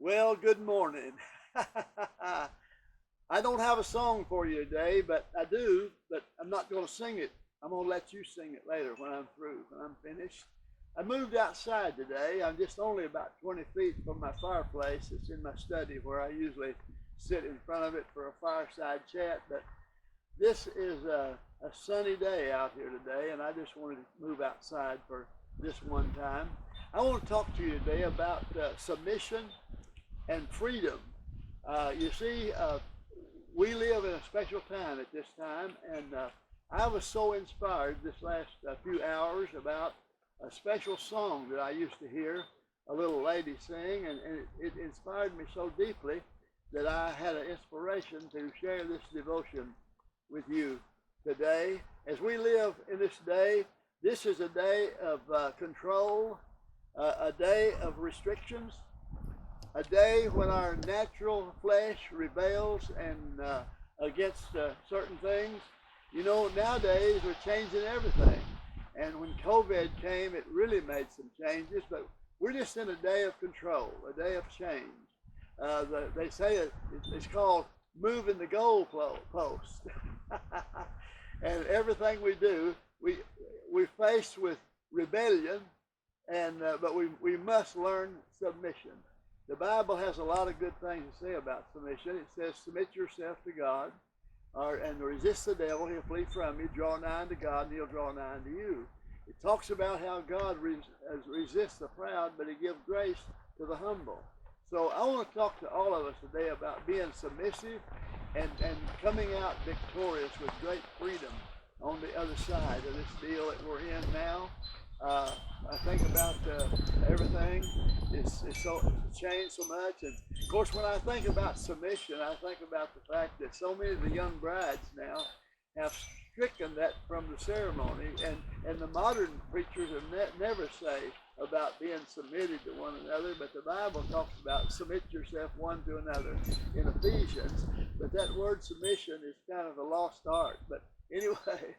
Well, good morning. I don't have a song for you today, but I do, but I'm not going to sing it. I'm going to let you sing it later when I'm through, when I'm finished. I moved outside today. I'm just only about 20 feet from my fireplace. It's in my study where I usually sit in front of it for a fireside chat, but this is a sunny day out here today, and I just wanted to move outside for this one time. I want to talk to you today about submission and freedom. You see, we live in a special time at this time, and I was so inspired this last few hours about a special song that I used to hear a little lady sing, and it inspired me so deeply that I had an inspiration to share this devotion with you today. As we live in this day, this is a day of control, a day of restrictions, a day when our natural flesh rebels and against certain things. You know, nowadays we're changing everything. And when COVID came, it really made some changes, but we're just in a day of control, a day of change. They say it's called moving the goalpost. And everything we do, we're faced with rebellion, and but we must learn submission. The Bible has a lot of good things to say about submission. It says, submit yourself to God, and resist the devil, he'll flee from you. Draw nigh unto God, and he'll draw nigh unto you. It talks about how God resists the proud, but he gives grace to the humble. So I want to talk to all of us today about being submissive and coming out victorious with great freedom on the other side of this deal that we're in now. I think about everything. It's changed so much. And of course, when I think about submission, I think about the fact that so many of the young brides now have stricken that from the ceremony, and the modern preachers have never say about being submitted to one another, but the Bible talks about submit yourself one to another in Ephesians. But that word submission is kind of a lost art. But anyway,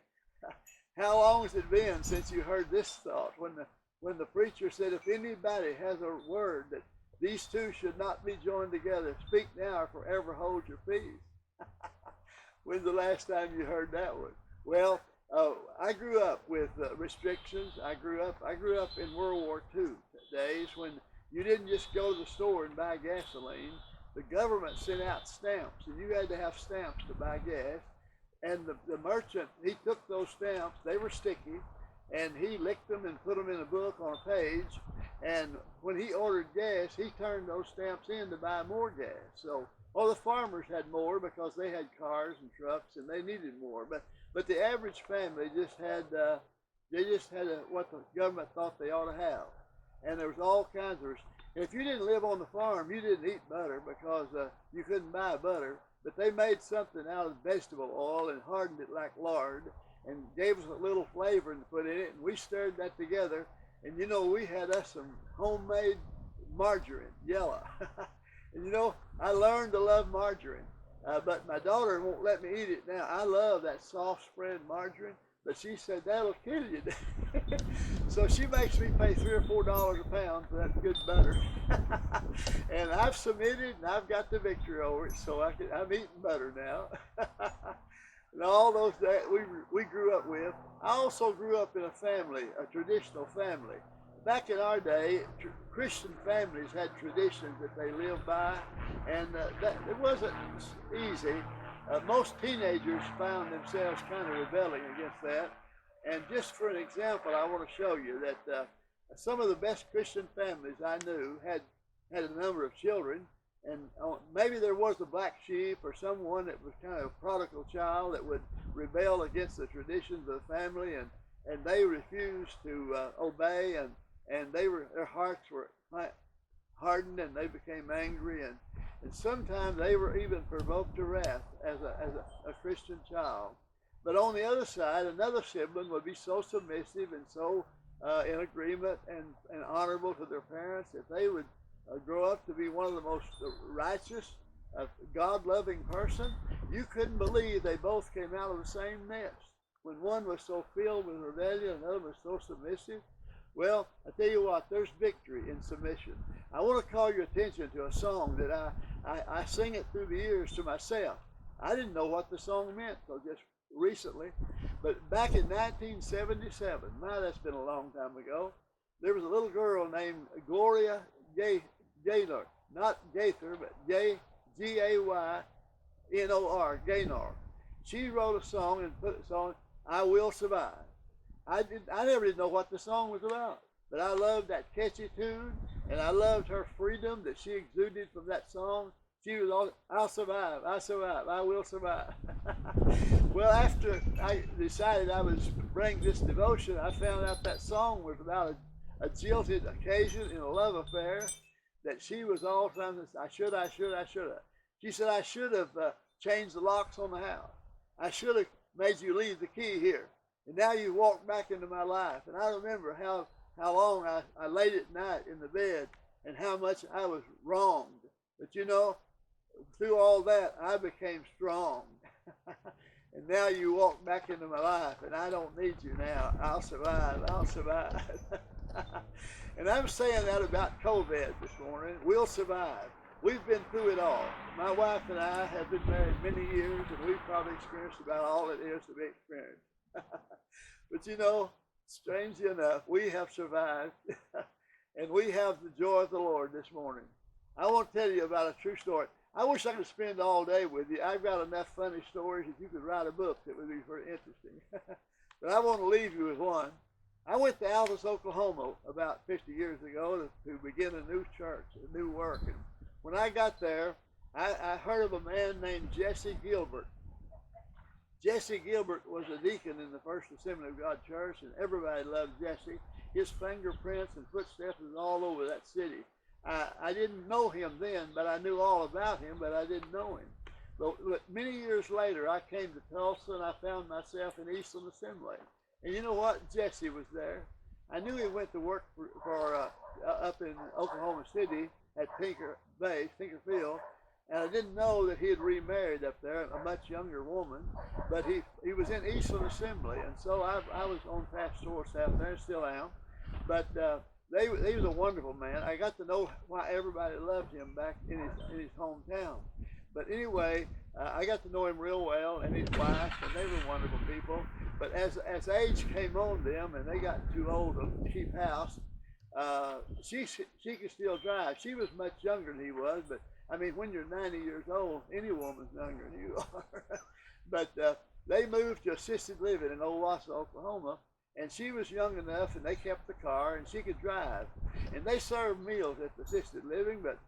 how long has it been since you heard this thought when the preacher said, if anybody has a word that these two should not be joined together, speak now or forever hold your peace? When's the last time you heard that one? Well, I grew up with restrictions. I grew up in World War II days when you didn't just go to the store and buy gasoline. The government sent out stamps, and you had to have stamps to buy gas. And the merchant, he took those stamps, they were sticky, and he licked them and put them in a book on a page. And when he ordered gas, he turned those stamps in to buy more gas. So, the farmers had more because they had cars and trucks and they needed more. But the average family just had what the government thought they ought to have. And there was all kinds of. If you didn't live on the farm, you didn't eat butter because you couldn't buy butter. But they made something out of vegetable oil and hardened it like lard and gave us a little flavor to put in it. And we stirred that together. And, you know, we had us some homemade margarine, yellow. And, you know, I learned to love margarine. But my daughter won't let me eat it now. I love that soft spread margarine. But she said, that'll kill you. So she makes me pay $3 or $4 a pound for that good butter. And I've submitted, and I've got the victory over it, so I'm eating butter now. And all those that we grew up with. I also grew up in a family, a traditional family. Back in our day, Christian families had traditions that they lived by, and it wasn't easy. Most teenagers found themselves kind of rebelling against that. And just for an example, I want to show you that some of the best Christian families I knew had a number of children, and maybe there was a black sheep or someone that was kind of a prodigal child that would rebel against the traditions of the family, and they refused to obey, and their hearts were hardened, and they became angry, and sometimes they were even provoked to wrath as a Christian child. But on the other side, another sibling would be so submissive and so in agreement and honorable to their parents that they would grow up to be one of the most righteous, God-loving person. You couldn't believe they both came out of the same nest. When one was so filled with rebellion and the other was so submissive. Well, I tell you what, there's victory in submission. I want to call your attention to a song that I sing it through the years to myself. I didn't know what the song meant until just recently. But back in 1977, that's been a long time ago, there was a little girl named Gloria Gaynor. Not Gaither, but Gaynor, Gaynor. She wrote a song and put it on, I Will Survive. I never did know what the song was about, but I loved that catchy tune, and I loved her freedom that she exuded from that song. She was all, I'll survive, I will survive. Well, after I decided I was bring this devotion, I found out that song was about a jilted occasion in a love affair, that she was all trying to say, I should have. She said, I should have changed the locks on the house. I should have made you leave the key here. And now you walk back into my life. And I remember how long I laid at night in the bed and how much I was wronged. But you know, through all that, I became strong. And now you walk back into my life, and I don't need you now. I'll survive. And I'm saying that about COVID this morning. We'll survive. We've been through it all. My wife and I have been married many years, and we've probably experienced about all it is to be experienced. But you know, strangely enough, we have survived, and we have the joy of the Lord this morning. I want to tell you about a true story. I wish I could spend all day with you. I've got enough funny stories that you could write a book that would be very interesting. But I want to leave you with one. I went to Aldous, Oklahoma about 50 years ago to begin a new church, a new work. And when I got there, I heard of a man named Jesse Gilbert. Jesse Gilbert was a deacon in the First Assembly of God Church, and everybody loved Jesse. His fingerprints and footsteps was all over that city. I didn't know him then, but I knew all about him, but I didn't know him. But many years later, I came to Tulsa, and I found myself in Eastland Assembly. And you know what? Jesse was there. I knew he went to work for up in Oklahoma City at Tinkerfield, and I didn't know that he had remarried up there, a much younger woman. But he was in Eastland Assembly, and so I was on pastoral staff there, and still am. But he was a wonderful man. I got to know why everybody loved him back in his hometown. But anyway, I got to know him real well, and his wife, and they were wonderful people. But as age came on them, and they got too old to keep house, she could still drive. She was much younger than he was, but I mean, when you're 90 years old, any woman's younger than you are. But they moved to assisted living in Old Wasso, Oklahoma, and she was young enough, and they kept the car, and she could drive. And they served meals at the assisted living, but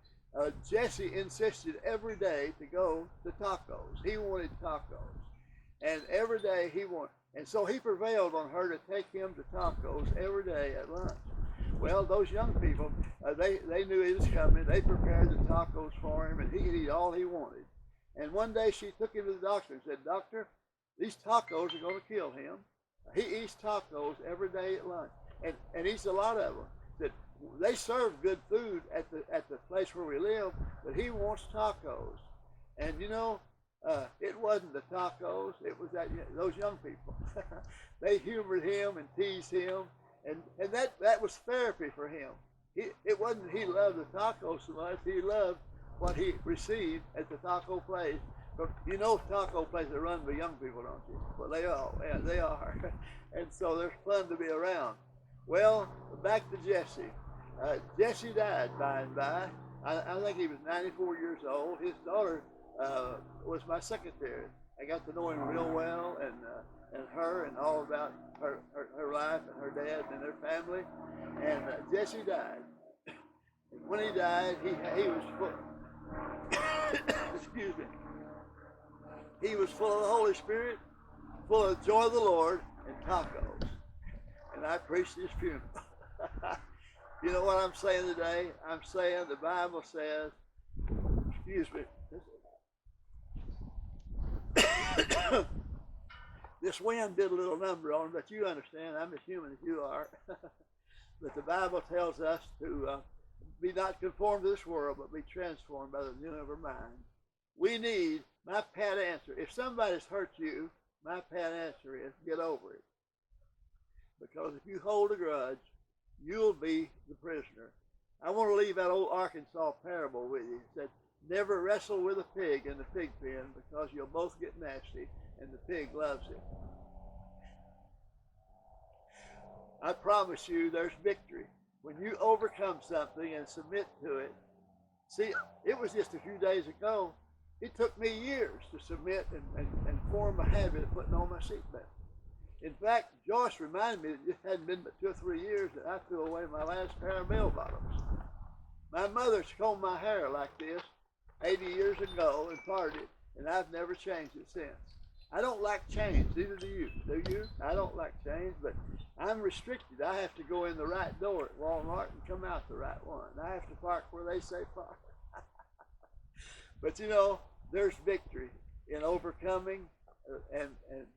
Jesse insisted every day to go to tacos. He wanted tacos. And every day he wanted, and so he prevailed on her to take him to tacos every day at lunch. Well, those young people, they knew he was coming. They prepared the tacos for him, and he could eat all he wanted. And one day she took him to the doctor and said, Doctor, these tacos are going to kill him. He eats tacos every day at lunch, and eats a lot of them. That they serve good food at the place where we live, but he wants tacos. And you know, it wasn't the tacos; it was those young people. They humored him and teased him, and that was therapy for him. It wasn't he loved the tacos so much; he loved what he received at the taco place. But you know, taco places are run by young people, don't you? Well, they are. Yeah, they are. And so they're fun to be around. Well, back to Jesse. Jesse died by and by. I think he was 94 years old. His daughter was my secretary. I got to know him real well, and her, and all about her life and her dad and their family. And Jesse died. And when he died, he was full. Excuse me. He was full of the Holy Spirit, full of the joy of the Lord, and tacos. And I preached his funeral. You know what I'm saying today? I'm saying the Bible says, excuse me. This wind did a little number on it, but you understand, I'm as human as you are. But the Bible tells us to be not conformed to this world, but be transformed by the renewing of our mind. We need, my pat answer, if somebody's hurt you, my pat answer is get over it. Because if you hold a grudge, you'll be the prisoner. I want to leave that old Arkansas parable with you. It said, never wrestle with a pig in the pig pen because you'll both get nasty and the pig loves it. I promise you there's victory. When you overcome something and submit to it. See, it was just a few days ago. It took me years to submit and form a habit of putting on my seatbelt. In fact, Joyce reminded me that it hadn't been but 2 or 3 years that I threw away my last pair of bell bottoms. My mother's combed my hair like this 80 years ago and parted it, and I've never changed it since. I don't like change, neither do you. Do you? I don't like change, but I'm restricted. I have to go in the right door at Walmart and come out the right one. I have to park where they say park. But you know, there's victory in overcoming, and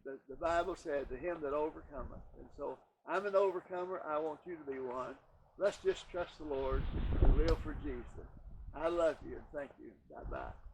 the Bible said, to him that overcometh. And so I'm an overcomer. I want you to be one. Let's just trust the Lord and live for Jesus. I love you and thank you. Bye-bye.